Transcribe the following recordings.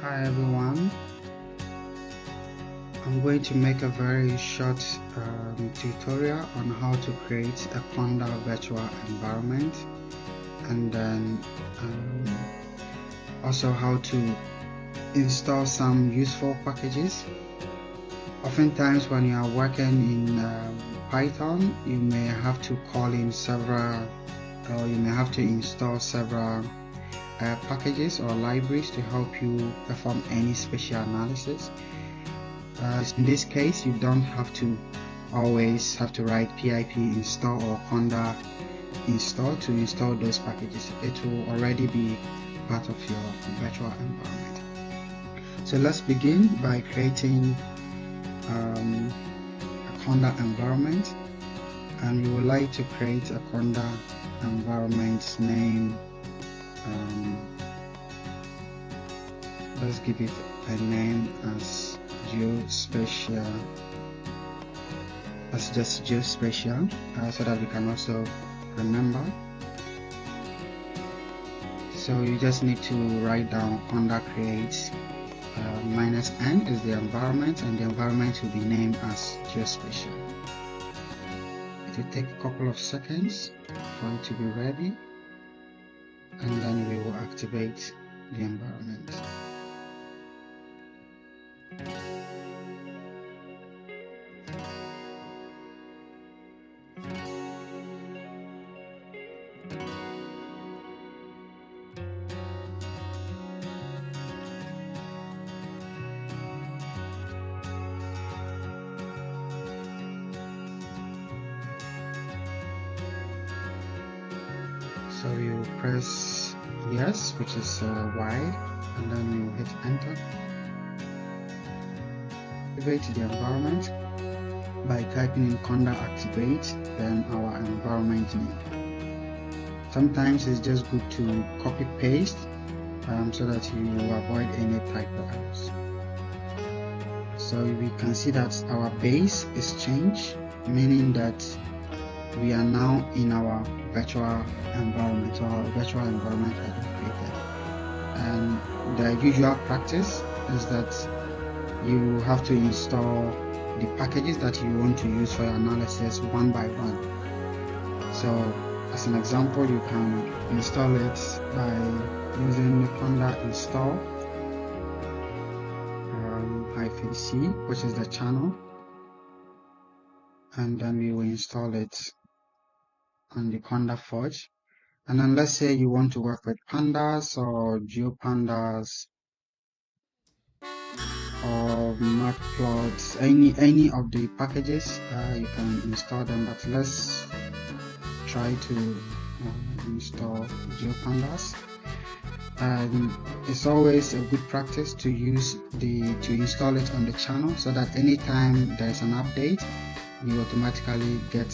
Hi everyone, I'm going to make a very short tutorial on how to create a Conda virtual environment, and then also how to install some useful packages. Oftentimes when you are working in Python, you may have to call in several, or you may have to install several packages or libraries to help you perform any spatial analysis. In this case, you don't have to always have to write pip install or conda install to install those packages. It will already be part of your virtual environment. So let's begin by creating a Conda environment, and we would like to create a Conda environment name. Let's give it a name as geospatial, as just geospatial, so that we can also remember. So you just need to write down conda create -n is the environment, and the environment will be named as geospatial. It will take a couple of seconds for it to be ready, and then we will activate the environment. So you press yes, which is wide, and then you hit enter. Activate the environment by typing in conda activate, then our environment name. Sometimes it's just good to copy paste so that you avoid any typo errors. So we can see that our base is changed, meaning that we are now in our virtual environment, so our virtual environment has been created. And the usual practice is that you have to install the packages that you want to use for your analysis one by one. So as an example, you can install it by using the conda install -c, which is the channel, and then we will install it on the conda forge. And then let's say you want to work with pandas or geopandas or matplots, any of the packages, you can install them, but let's try to install geopandas. And it's always a good practice to install it on the channel, so that anytime there is an update, you automatically get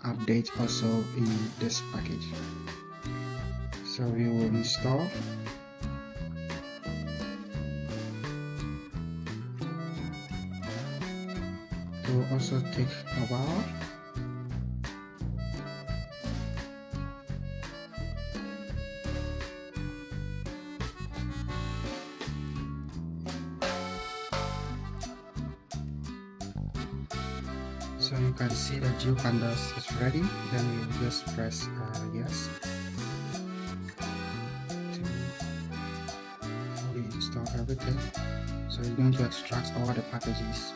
update also in this package. So we will install. It will also take a while. So you can see that geopandas is ready. Then you just press yes to fully install everything. So it's going to extract all the packages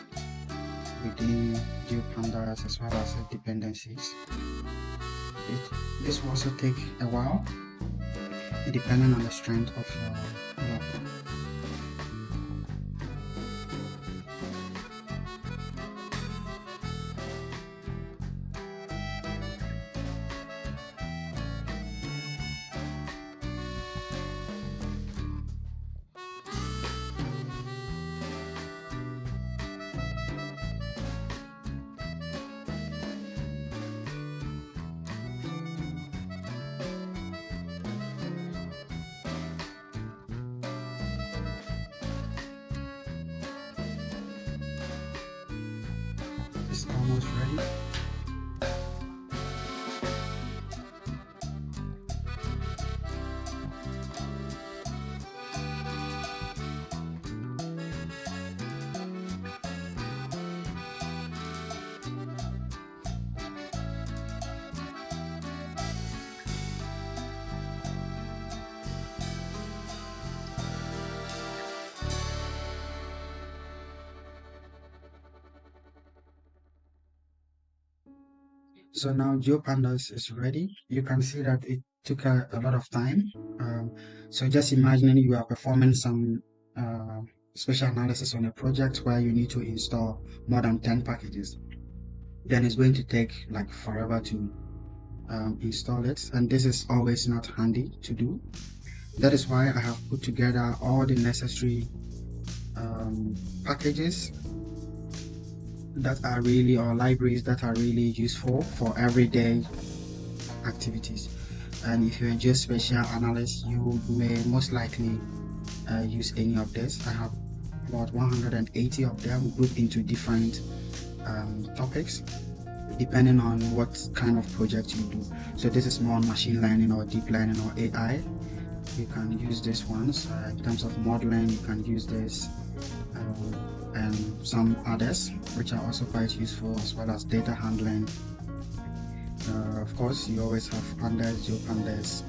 within geopandas as well as the dependencies. This will also take a while, depending on the strength of your work. It's almost ready. So now GeoPandas is ready. You can see that it took a lot of time. So just imagining you are performing some special analysis on a project where you need to install more than 10 packages. Then it's going to take like forever to install it, and this is always not handy to do. That is why I have put together all the necessary packages that are really, or libraries that are really useful for everyday activities. And if you're just special analyst, you may most likely use any of this. I have about 180 of them grouped into different topics depending on what kind of project you do. So this is more machine learning or deep learning or AI. You can use these ones. In terms of modeling, you can use this and some others which are also quite useful, as well as data handling. Of course, you always have pandas, GeoPandas.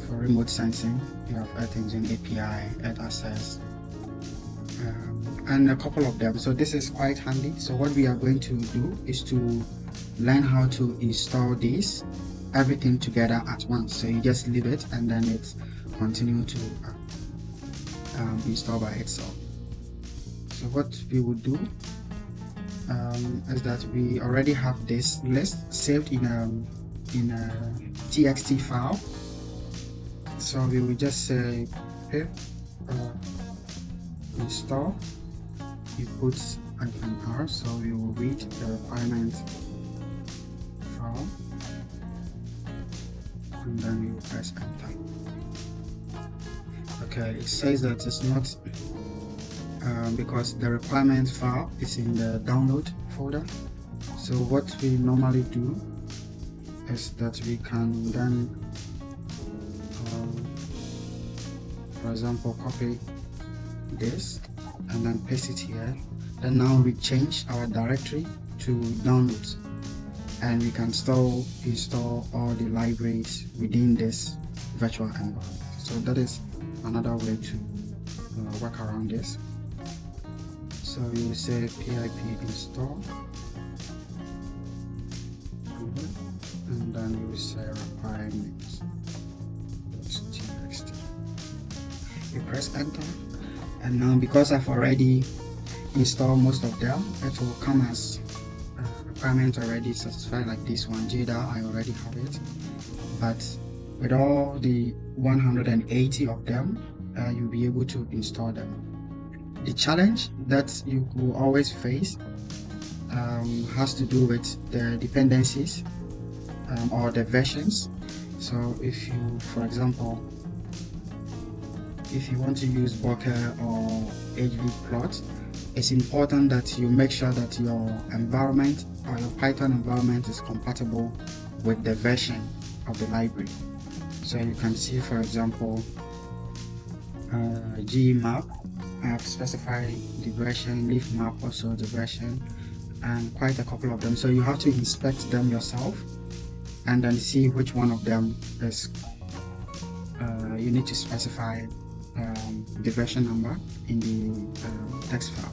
For remote sensing, you have Earth Engine API, Earth Access, and a couple of them. So this is quite handy. So what we are going to do is to learn how to install this everything together at once. So you just leave it and then it continue to install by itself. So what we would do is that we already have this list saved in a txt file. So we will just say pip install. You put -r, so we will read the requirement file and then you press enter. Okay, it says that it's not because the requirement file is in the download folder. So what we normally do is that we can then for example copy this and then paste it here. Then now we change our directory to downloads, and we can still install all the libraries within this virtual environment. So that is another way to work around this. So you will say pip install, and then you will say requirements.txt. You press enter, and now because I've already installed most of them, it will come as requirement already satisfied, like this one, JDA, I already have it. But with all the 180 of them, you'll be able to install them. The challenge that you will always face has to do with the dependencies or the versions. So if you, for example, if you want to use Docker or hvplot, it's important that you make sure that your environment or your Python environment is compatible with the version of the library. So you can see, for example, gmap, I have specified the version, leafmap also the version, and quite a couple of them. So you have to inspect them yourself and then see which one of them is you need to specify the version number in the text file.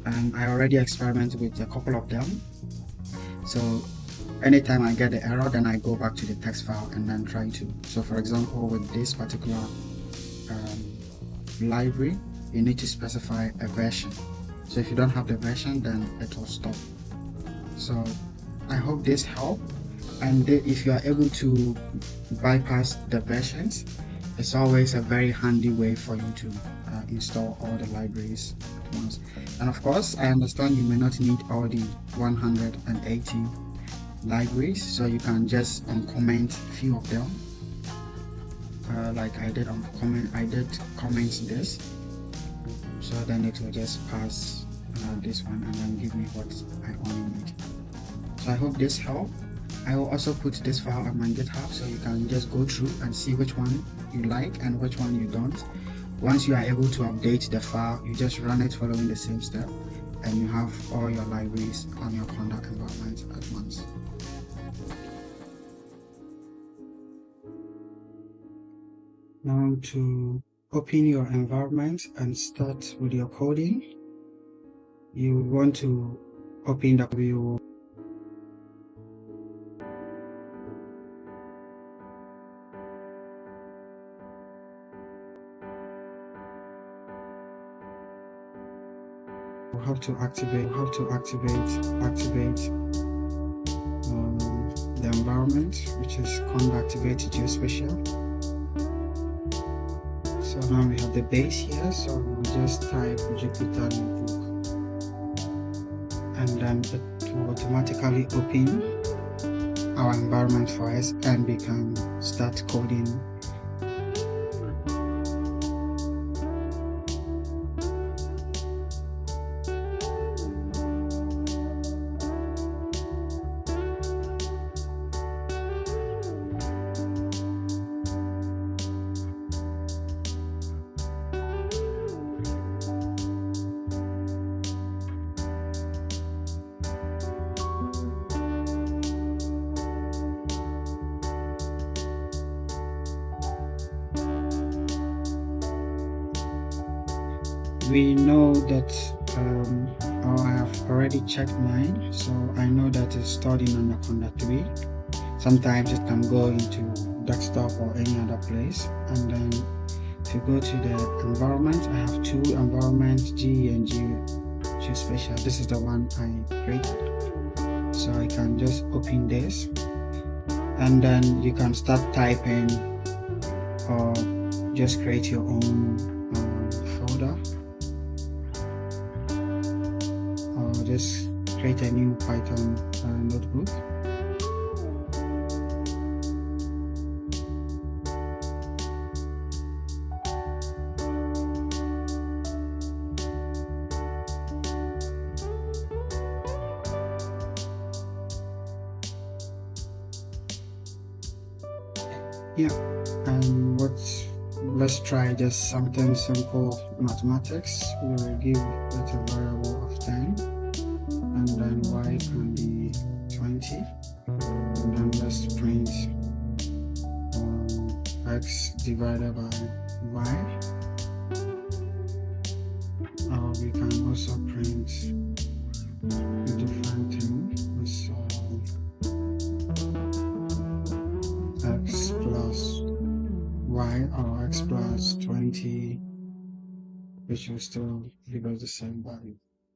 And I already experimented with a couple of them. So anytime I get the error, then I go back to the text file and then try to. So for example, with this particular library, you need to specify a version. So if you don't have the version, then it will stop. So I hope this helped. And if you are able to bypass the versions, it's always a very handy way for you to install all the libraries at once. And of course, I understand you may not need all the 180 libraries, so you can just uncomment a few of them. Like I did comment this, so then it will just pass this one and then give me what I only need. So I hope this helped. I will also put this file on my GitHub, so you can just go through and see which one you like and which one you don't. Once you are able to update the file, you just run it following the same step, and you have all your libraries on your Conda environment at once. Now to open your environment and start with your coding, you want to open the activate the environment, which is Conda activate geospatial. So now we have the base here, so we just type Jupyter notebook, and then it will automatically open our environment for us, and we can start coding. We know that I have already checked mine, so I know that it's stored in Anaconda 3. Sometimes it can go into desktop or any other place. And then if you go to the environment, I have two environments, G and Geospatial. This is the one I created, so I can just open this, and then you can start typing or just create your own folder, or just create a new Python notebook. Yeah, and let's try just something simple mathematics. We will give it a variable of 10, and then y can be 20, and then let's print x divided by y. Or we can also print a different thing. X plus y, or x plus 20, which will still give us the same value.